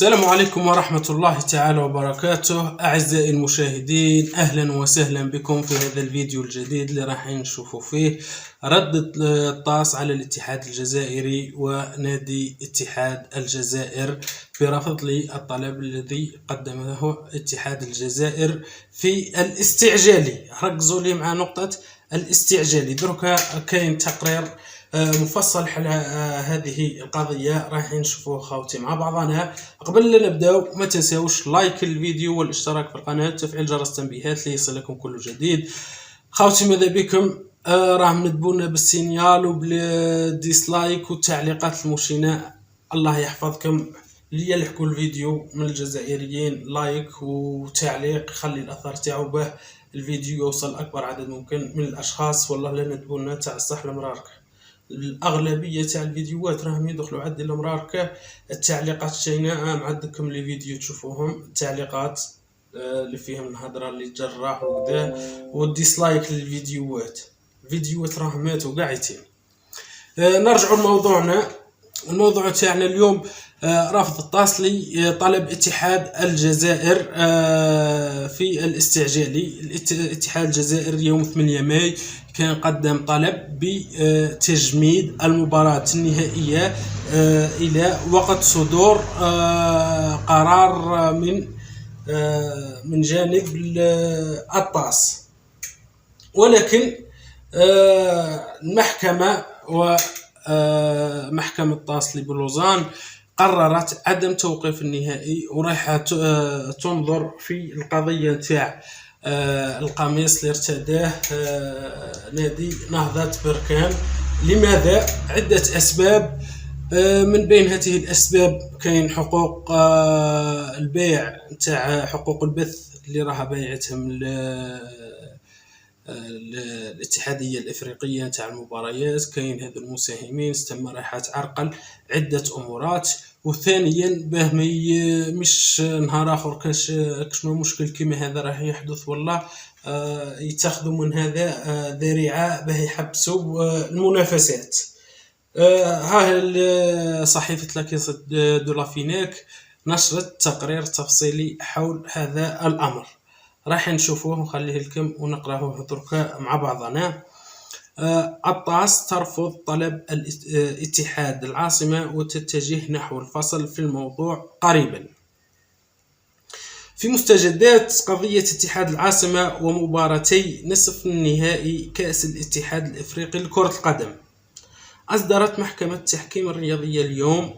السلام عليكم ورحمة الله تعالى وبركاته. أعزائي المشاهدين، أهلا وسهلا بكم في هذا الفيديو الجديد اللي راح نشوفوا فيه رد الطاس على الاتحاد الجزائري ونادي اتحاد الجزائر برفض الطلب الذي قدمه اتحاد الجزائر في الاستعجالي. ركزوا لي مع نقطة الاستعجالي. دركا كاين تقرير مفصل حول هذه القضية راح نشوفوه خاوتي مع بعضنا. قبل لا نبداو ما تنساوش لايك الفيديو والاشتراك في القناة وتفعيل جرس التنبيهات ليصلكم كل جديد. خاوتي ماذا بكم راهم ندبونا بالسينيال وبالديسلايك والتعليقات المشينة. الله يحفظكم. اللي يلحقوا الفيديو من الجزائريين لايك وتعليق خلي الاثر تاعو به الفيديو يوصل اكبر عدد ممكن من الاشخاص. والله لا ندبونا تاع الصح المراركه. الاغلبيه تاع الفيديوهات راهم يدخلوا عند المراركه. التعليقات شيناء معدكم لي فيديو تشوفوهم التعليقات اللي فيهم الهضره اللي تجرح وكذا والديسلايك للفيديوهات. الفيديوهات راهم ماتوا قاعدين. نرجعوا لموضوعنا. الموضوع تاعنا اليوم رفض الطاسلي طلب اتحاد الجزائر في الاستعجالي. الاتحاد الجزائري يوم 8 ماي كان قدم طلب بتجميد المباراة النهائية إلى وقت صدور قرار من جانب الطاس، ولكن المحكمة ومحكمة الطاسلي بلوزان قررت عدم توقيف النهائي وراح تنظر في القضية تاع القميص اللي ارتداه نادي نهضة بركان. لماذا؟ عدة أسباب. من بين هذه الأسباب كاين حقوق البيع تاع حقوق البث اللي راها بايعتهم الاتحادية الإفريقية تاع المباريات. كاين هذو المساهمين تم راح تعرقل عدة أمورات. وثانيا باه مش نهار اخر كاش ما مشكل كيما هذا راح يحدث والله يتخذوا من هذا ذريعه باه يحبسوا المنافسات. ها صحيفه لاكيس دو لافينيك نشرت تقرير تفصيلي حول هذا الامر. راح نشوفوه ونخليه لكم ونقراه دركا مع بعضنا. الطاس ترفض طلب اتحاد العاصمة وتتجه نحو الفصل في الموضوع قريبا. في مستجدات قضية اتحاد العاصمة ومباراتي نصف النهائي كأس الاتحاد الإفريقي لكرة القدم، أصدرت محكمة التحكيم الرياضية اليوم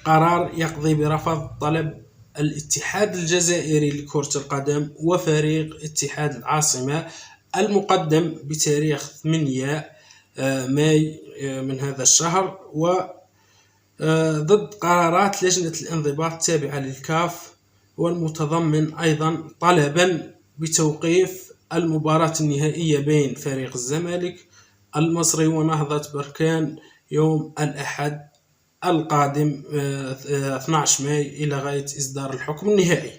قرار يقضي برفض طلب الاتحاد الجزائري لكرة القدم وفريق اتحاد العاصمة المقدم بتاريخ 8 ماي من هذا الشهر وضد قرارات لجنة الانضباط التابعة للكاف، والمتضمن أيضا طلبا بتوقيف المباراة النهائية بين فريق الزمالك المصري ونهضة بركان يوم الأحد القادم 12 ماي إلى غاية إصدار الحكم النهائي.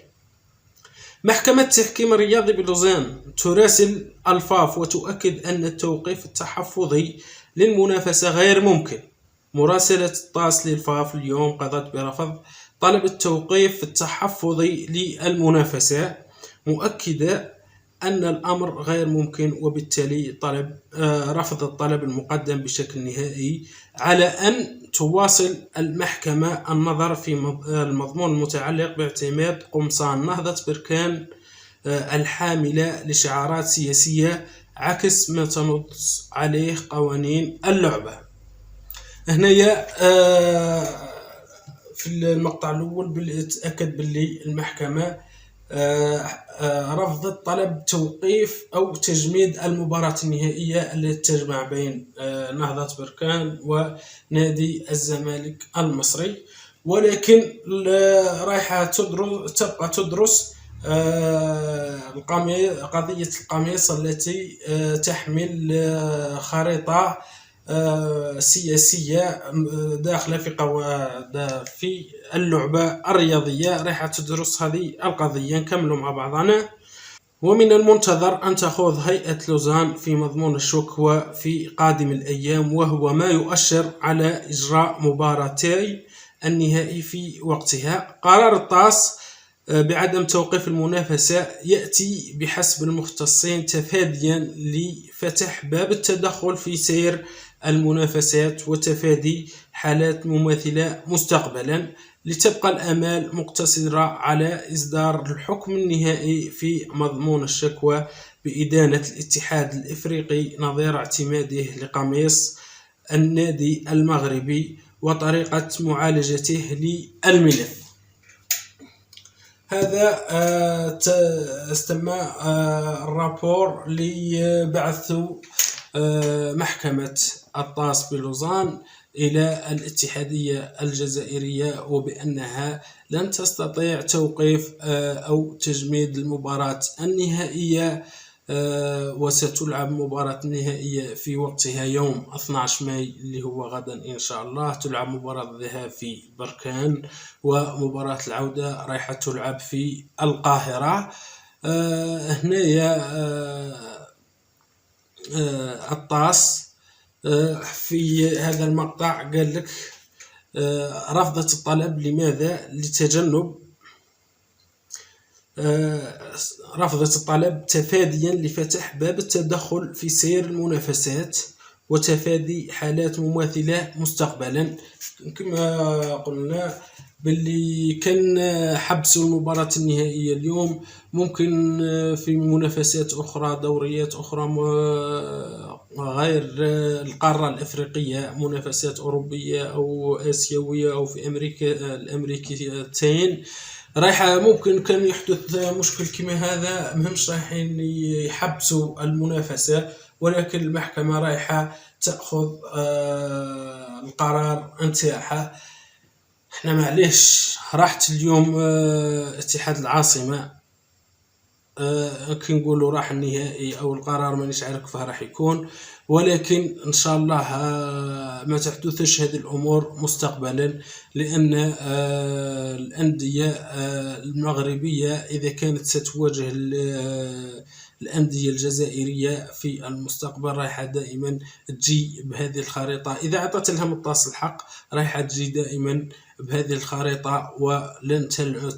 محكمة التحكيم الرياضي بلوزان تراسل الفاف وتؤكد أن التوقيف التحفظي للمنافسة غير ممكن. مراسلة الطاس للفاف اليوم قضت برفض طلب التوقيف التحفظي للمنافسة، مؤكدة أن الأمر غير ممكن وبالتالي رفض الطلب المقدم بشكل نهائي، على أن تواصل المحكمة النظر في المضمون المتعلق باعتماد قمصان نهضة بركان الحاملة لشعارات سياسية عكس ما تنص عليه قوانين اللعبة. هنايا في المقطع الأول تأكد باللي المحكمة رفضت طلب توقيف أو تجميد المباراة النهائية التي تجمع بين نهضة بركان ونادي الزمالك المصري، ولكن رايحة تبقى تدرس قضية القميص التي تحمل خريطة سياسية داخلة في اللعبة الرياضية. راح تدرس هذه القضية. نكملوا مع بعضنا. ومن المنتظر أن تخوض هيئة لوزان في مضمون الشكوى في قادم الأيام، وهو ما يؤشر على إجراء مباراتي النهائي في وقتها. قرار الطاس بعدم توقيف المنافسة يأتي بحسب المختصين تفاديا لفتح باب التدخل في سير المنافسات وتفادي حالات مماثلة مستقبلا، لتبقى الآمال مقتصرة على إصدار الحكم النهائي في مضمون الشكوى بإدانة الاتحاد الإفريقي نظير اعتماده لقميص النادي المغربي وطريقة معالجته للملف. هذا استمع الرابور اللي بعثه محكمة الطاس بلوزان إلى الاتحادية الجزائرية، وبأنها لن تستطيع توقيف أو تجميد المباراة النهائية، وستلعب مباراة النهائية في وقتها يوم 12 ماي اللي هو غدا إن شاء الله. تلعب مباراة الذهاب في بركان، ومباراة العودة رايحة تلعب في القاهرة. هنايا الطاس في هذا المقطع قال لك رفضت الطلب. لماذا؟ لتجنب رفضت الطلب تفاديا لفتح باب التدخل في سير المنافسات وتفادي حالات مماثلة مستقبلا. كما قلنا باللي كان حبس المباراة النهائية اليوم، ممكن في منافسات أخرى، دوريات أخرى غير القارة الأفريقية، منافسات أوروبية أو آسيوية أو في أمريكا الأمريكتين، رايحة ممكن كان يحدث مشكل كما هذا. مهمش رايحين يحبسوا المنافسة، ولكن المحكمة رايحة تأخذ القرار نتاعها. احنا معليش راحت اليوم اتحاد العاصمة، كي نقولوا راح النهائي او القرار مانيش عارف كيف راح يكون، ولكن ان شاء الله ما تحدثش هذه الامور مستقبلا، لان الانديه المغربيه اذا كانت ستواجه الأندية الجزائرية في المستقبل رايحة دائما تجي بهذه الخريطة. إذا أعطت لهم الطاس الحق رايحة تجي دائما بهذه الخريطة، ولن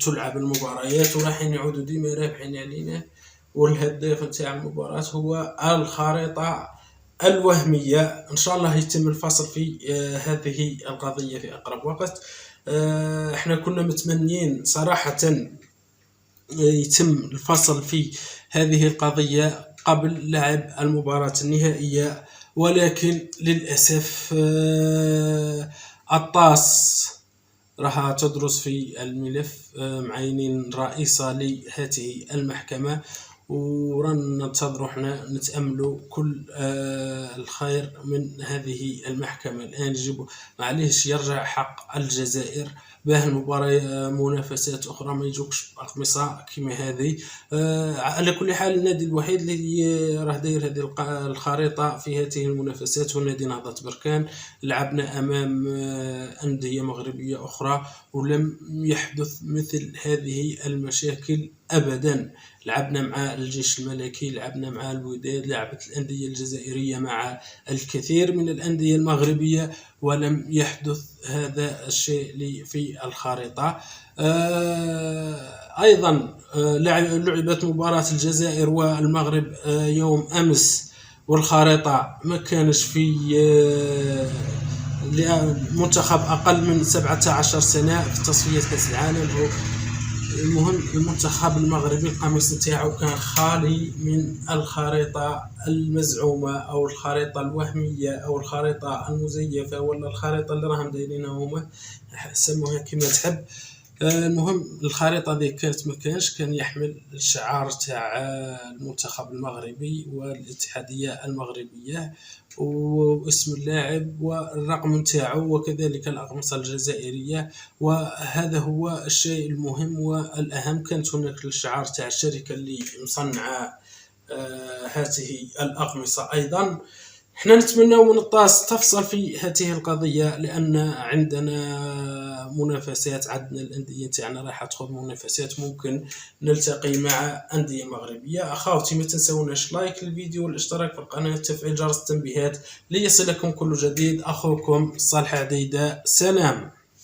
تلعب المباريات، ورايحين يعودوا ديما رابحين علينا، والهداف نتاع المباراة هو الخريطة الوهمية. إن شاء الله يتم الفصل في هذه القضية في أقرب وقت. احنا كنا متمنين صراحة يتم الفصل في هذه القضية قبل لعب المباراة النهائية، ولكن للأسف الطاس راح تدرس في الملف، معينين رئيسة لهذه المحكمة، ورن ننتظروا احنا نتأملوا كل الخير من هذه المحكمة. الآن يجب معليش يرجع حق الجزائر باه المباراة منافسات أخرى ما يجوكش أقمصة كما هذه. على كل حال النادي الوحيد اللي راه داير هذه الخريطة في هذه المنافسات هو نادي نهضة بركان. لعبنا أمام أندية مغربية أخرى ولم يحدث مثل هذه المشاكل أبدا. لعبنا مع الجيش الملكي، لعبنا مع الوداد، لعبت الأندية الجزائرية مع الكثير من الأندية المغربية، ولم يحدث هذا الشيء في الخارطة. أيضا لعبت مباراة الجزائر والمغرب يوم أمس، والخارطة ما كانش في منتخب أقل من 17 سنة في تصفية كأس العالم. المهم المنتخب المغربي القميص نتاعو كان خالي من الخريطة المزعومة أو الخريطة الوهمية أو الخريطة المزيفة، ولا الخريطة اللي راهم دايرينها هما، سموها كما تحب. المهم الخريطة ذي كانت مكانش، كان يحمل الشعار تاع المنتخب المغربي والاتحادية المغربية واسم اللاعب والرقم نتاعو وكذلك الأقمصة الجزائرية، وهذا هو الشيء المهم والأهم. كانت هناك الشعار تاع الشركة اللي مصنعة هذه الأقمصة. أيضا احنا نتمنى من الطاس تفصل في هذه القضية، لأن عندنا منافسات، عندنا الأندية تاعنا راح تخوض منافسات، ممكن نلتقي مع أندية مغربية. أخوتي ما تنسوناش لايك للفيديو والاشتراك في القناة وتفعيل جرس التنبيهات ليصلكم كل جديد. أخوكم صالح عديدة، سلام.